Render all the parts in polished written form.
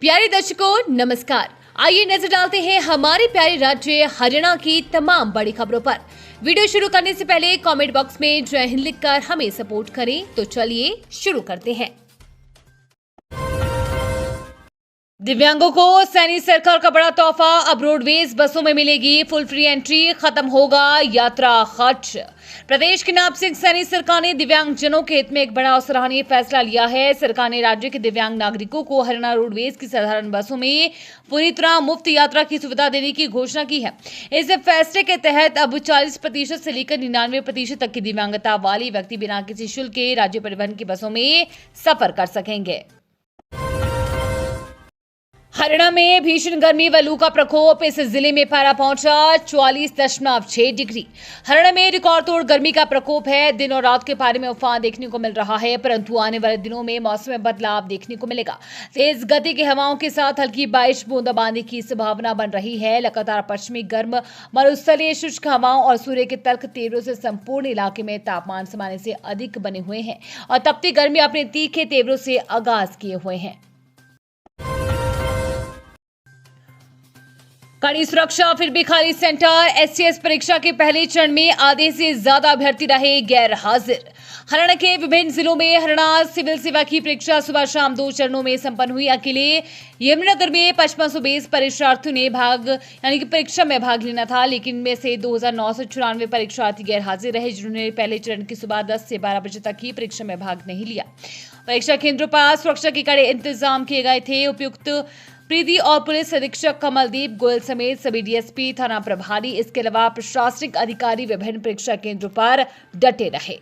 प्यारे दर्शकों नमस्कार। आइए नजर डालते हैं हमारे प्यारे राज्य हरियाणा की तमाम बड़ी खबरों पर। वीडियो शुरू करने से पहले कमेंट बॉक्स में जय हिंद लिखकर हमें सपोर्ट करें। तो चलिए शुरू करते हैं। दिव्यांगों को सैनी सरकार का बड़ा तोहफा, अब रोडवेज बसों में मिलेगी फुल फ्री एंट्री, खत्म होगा यात्रा खर्च। प्रदेश के नायब सिंह सैनी सरकार ने दिव्यांगजनों के हित में एक बड़ा और सराहनीय फैसला लिया है। सरकार ने राज्य के दिव्यांग नागरिकों को हरियाणा रोडवेज की साधारण बसों में पूरी तरह मुफ्त यात्रा की सुविधा देने की घोषणा की है। इस फैसले के तहत अब 40% से लेकर 99% तक की दिव्यांगता वाले व्यक्ति बिना किसी शुल्क के राज्य परिवहन की बसों में सफर कर सकेंगे। हरियाणा में भीषण गर्मी व लू का प्रकोप, इस जिले में पारा पहुंचा 44.6 डिग्री। हरियाणा में रिकॉर्ड तोड़ गर्मी का प्रकोप है। दिन और रात के पारे में उफान देखने को मिल रहा है, परंतु आने वाले दिनों में मौसम में बदलाव देखने को मिलेगा। तेज गति की हवाओं के साथ हल्की बारिश बूंदाबांदी की संभावना बन रही है। लगातार पश्चिमी गर्म मरुस्थलीय शुष्क हवाओं और सूर्य के तल्ख तेवरों से संपूर्ण इलाके में तापमान सामान्य से अधिक बने हुए हैं और तपती गर्मी अपने तीखे तेवरों से आगाज किए हुए हैं। कड़ी सुरक्षा, फिर भी खाली सेंटर। एससीएस परीक्षा के पहले चरण में आधे से ज्यादा अभ्यर्थी रहे गैर हाजिर। हरियाणा के विभिन्न जिलों में हरियाणा सिविल सेवा की परीक्षा सुबह शाम 2 चरणों में संपन्न हुई। अकेले यमुनानगर में 5520 परीक्षार्थियों ने परीक्षा में भाग लेना था, लेकिन इनमें से 2994 परीक्षार्थी गैर हाजिर रहे, जिन्होंने पहले चरण की सुबह 10 से 12 बजे तक ही परीक्षा में भाग नहीं लिया। परीक्षा केंद्रों पर सुरक्षा के कड़े इंतजाम किए गए थे। उपायुक्त प्रीति और पुलिस अधीक्षक कमलदीप गोयल समेत सभी डीएसपी, थाना प्रभारी, इसके अलावा प्रशासनिक अधिकारी विभिन्न परीक्षा केंद्रों पर डटे रहे।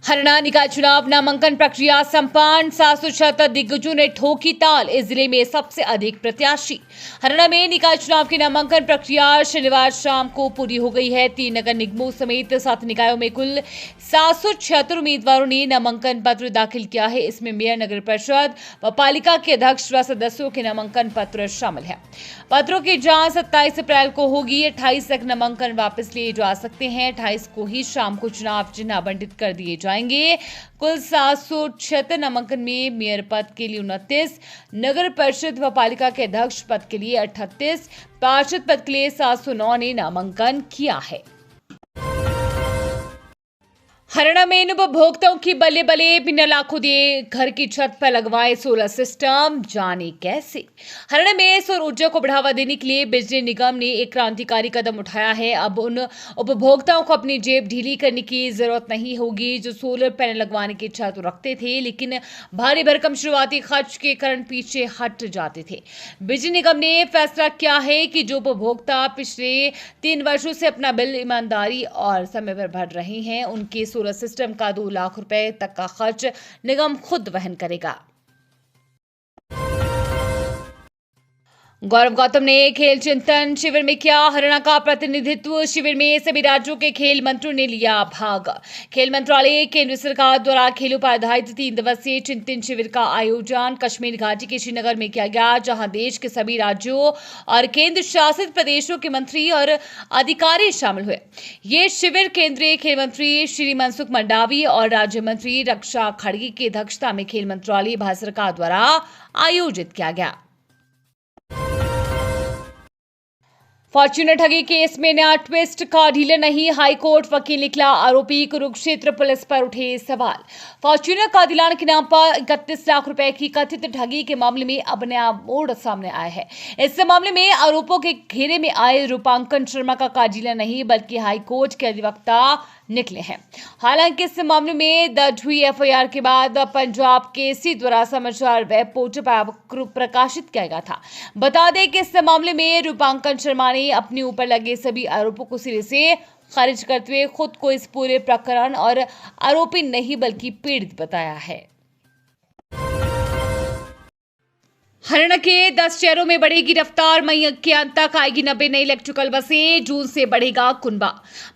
हरियाणा निकाय चुनाव नामांकन प्रक्रिया संपन्न, 776 दिग्गजों ने ठोकी ताल। इस जिले में सबसे अधिक प्रत्याशी। हरियाणा में निकाय चुनाव की नामांकन प्रक्रिया शनिवार शाम को पूरी हो गई है। 3 नगर निगमों समेत 7 निकायों में कुल 776 उम्मीदवारों ने नामांकन पत्र दाखिल किया है। इसमें मेयर, नगर परिषद व पालिका के अध्यक्ष व सदस्यों के नामांकन पत्र शामिल है। पत्रों की जांच 27 अप्रैल को होगी। 28 तक नामांकन वापस लिए जा सकते हैं। 28 को ही शाम को चुनाव चिन्ह आवंटित कर दिए जाएंगे। कुल 776 नामांकन में मेयर पद के लिए 29, नगर परिषद व पालिका के अध्यक्ष पद के लिए 38, पार्षद पद के लिए 709 ने नामांकन किया है। हरियाणा में इन उपभोक्ताओं की बल्ले बल्ले, बिना लाखों दिए घर की छत पर लगवाए सोलर सिस्टम, जाने कैसे। हरियाणा में सौर ऊर्जा को बढ़ावा देने के लिए बिजली निगम ने एक क्रांतिकारी कदम उठाया है। अब उन उपभोक्ताओं को अपनी जेब ढीली करने की जरूरत नहीं होगी जो सोलर पैनल लगवाने की इच्छा तो रखते थे, लेकिन भारी भरकम शुरुआती खर्च के कारण पीछे हट जाते थे। बिजली निगम ने फैसला किया है कि जो उपभोक्ता पिछले 3 वर्षों से अपना बिल ईमानदारी और समय पर भर रहे हैं, उनके सोलर सिस्टम का 2 लाख रुपए तक का खर्च निगम खुद वहन करेगा। गौरव गौतम ने खेल चिंतन शिविर में किया हरियाणा का प्रतिनिधित्व। शिविर में सभी राज्यों के खेल मंत्रियों ने लिया भाग। खेल मंत्रालय, केंद्र सरकार द्वारा खेलों पर आधारित 3 दिवसीय चिंतन शिविर का आयोजन कश्मीर घाटी के श्रीनगर में किया गया, जहां देश के सभी राज्यों और केंद्र शासित प्रदेशों के मंत्री और अधिकारी शामिल हुए। ये शिविर केंद्रीय खेल मंत्री श्री मनसुख मंडावी और राज्य मंत्री रक्षा खड़गे की अध्यक्षता में खेल मंत्रालय भारत सरकार द्वारा आयोजित किया गया। फॉर्च्यूनर ठगी केस में नया ट्विस्ट, का ढीला नहीं, हाईकोर्ट वकील निकला आरोपी, कुरुक्षेत्र पुलिस पर उठे सवाल। फॉर्च्यूनर का दिलाने के नाम पर 31 लाख रुपए की कथित ठगी के मामले में अब नया मोड़ सामने आया है। इस मामले में आरोपों के घेरे में आए रूपांकन शर्मा का काजिला नहीं बल्कि हाईकोर्ट के अधिवक्ता निकले हैं। हालांकि इस मामले में दर्ज हुई एफआईआर के बाद पंजाब केसरी द्वारा समाचार वेब पोर्टल पर प्रकाशित किया गया था। बता दें कि इस मामले में रूपांकन शर्मा ने अपने ऊपर लगे सभी आरोपों को सिरे से खारिज करते हुए खुद को इस पूरे प्रकरण और आरोपी नहीं बल्कि पीड़ित बताया है। हरियाणा के 10 शहरों में बढ़ेगी रफ्तार, मई के अंत तक आएगी 90 नई इलेक्ट्रिकल बसें, जून से बढ़ेगा कुनबा।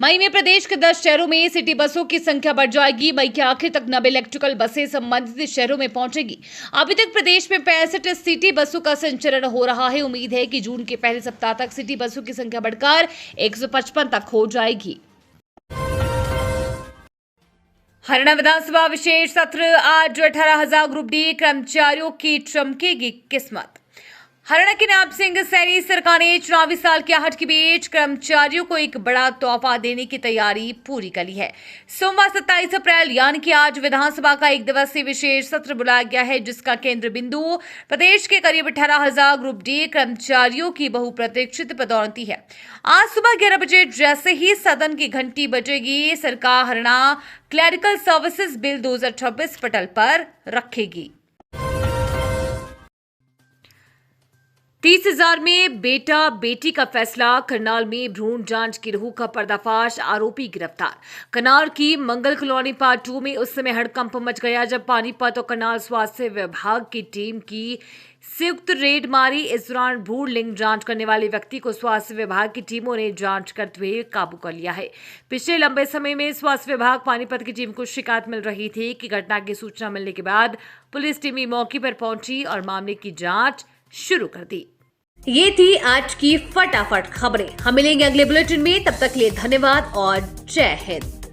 मई में प्रदेश के 10 शहरों में सिटी बसों की संख्या बढ़ जाएगी। मई के आखिर तक 90 इलेक्ट्रिकल बसें संबंधित शहरों में पहुंचेगी। अभी तक प्रदेश में 65 सिटी बसों का संचालन हो रहा है। उम्मीद है कि जून के पहले सप्ताह तक सिटी बसों की संख्या बढ़कर 155 तक हो जाएगी। हरियाणा विधानसभा विशेष सत्र आज 18,000 ग्रुप डी कर्मचारियों की चमकेगी किस्मत। हरियाणा के नायब सिंह सैनी सरकार ने चुनावी साल की आहट के बीच कर्मचारियों को एक बड़ा तोहफा देने की तैयारी पूरी कर ली है। सोमवार 27 अप्रैल यानी कि आज विधानसभा का एक दिवसीय विशेष सत्र बुलाया गया है, जिसका केंद्र बिंदु प्रदेश के करीब 18,000 ग्रुप डी कर्मचारियों की बहुप्रतीक्षित पदोन्नति है। आज सुबह 11 बजे जैसे ही सदन की घंटी बजेगी, सरकार हरियाणा क्लरिकल सर्विसेज बिल 2026 पटल पर रखेगी। 30,000 में बेटा बेटी का फैसला। करनाल में भ्रूण जांच गिरोह का पर्दाफाश, आरोपी गिरफ्तार। करनाल की मंगल कॉलोनी पार्ट 2 में उस समय हड़कंप मच गया जब पानीपत और करनाल स्वास्थ्य विभाग की टीम की संयुक्त रेड मारी। इस दौरान भ्रूण लिंग जांच करने वाले व्यक्ति को स्वास्थ्य विभाग की टीमों ने जांच करते हुए काबू कर लिया है। पिछले लंबे समय में स्वास्थ्य विभाग पानीपत की टीम को शिकायत मिल रही थी कि घटना की सूचना मिलने के बाद पुलिस टीम मौके पर पहुंची और मामले की जांच शुरू कर दी। ये थी आज की फटाफट खबरें। हम मिलेंगे अगले बुलेटिन में, तब तक के लिए धन्यवाद और जय हिंद।